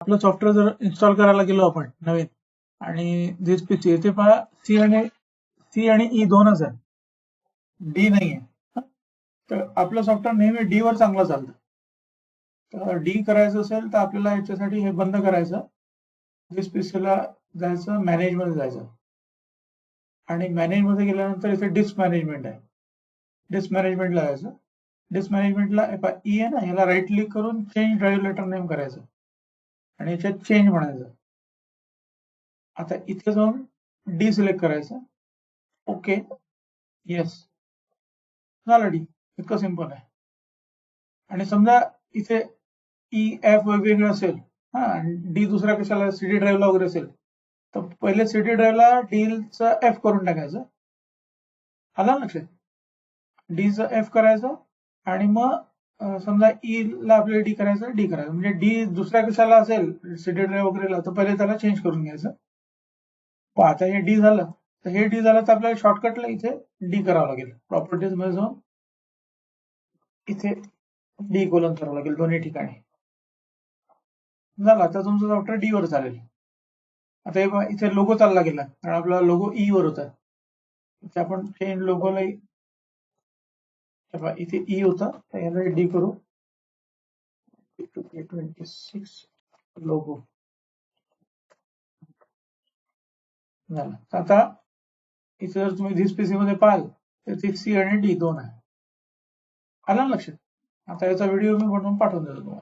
आपलं सॉफ्टवेअर जर इन्स्टॉल करायला गेलो आपण नवीन आणि दिस पीसी येथे पहा सी आणि ई दोनच आहे, डी नाहीये. तर आपलं सॉफ्टवेअर नेहमी डी वर चांगलं चालतं. तर डी करायचं असेल तर आपल्याला याच्यासाठी हे बंद करायचं, दिस पीसीला जायचं, मॅनेज मध्ये जायचं आणि मॅनेज मध्ये गेल्यानंतर इथे डिस्क मॅनेजमेंट आहे, डिस्क मॅनेजमेंटला जायचं. डिस्क मॅनेजमेंटला ई आहे ना, याला राईट क्लिक करून चेंज ड्राईव्ह लेटर नेम करायचं आणि याच्यात चेंज म्हणायचं. आता इथे जाऊन डी सिलेक्ट करायचं, ओके, येस, झालं डी. इतकं सिंपल आहे. आणि समजा इथे ई एफ वेगवेगळं असेल हा, आणि डी दुसऱ्या कशाला सीडी ड्राईव्हला वगैरे असेल, तर पहिले सीडी ड्राईव्हला डीचा एफ करून टाकायचं. आला लक्षात? डीचं एफ करायचं आणि मग समजा ई ला आपल्याला डी करायचं, डी करायचं. म्हणजे डी दुसऱ्या कशाला असेल सीडी ड्राईव्ह वगैरेला, तर पहिले त्याला चेंज करून घ्यायचं. आता हे डी झालं, तर हे डी झालं तर आपल्याला शॉर्टकटला इथे डी करावं लागेल. प्रॉपर्टीज मध्ये जाऊन इथे डी कोलन करावं लागेल दोन्ही ठिकाणी. झालं, आता तुमचं सॉफ्टवेअर डी वर चालेल. आता हे पहा, इथे लोगो चालला गेला कारण आपला लोगो ई वर होता. इथे आपण चेंज लोगोला इथे ई होता, तर याला डी करू, 26 लोगो झालं. आता इथे जर तुम्ही धिस पीसी मध्ये पाहाल तर ते सी आणि डी दोन आहे. आलं लक्षात? आता याचा व्हिडिओ मी बनवून पाठवून देतो तुम्हाला.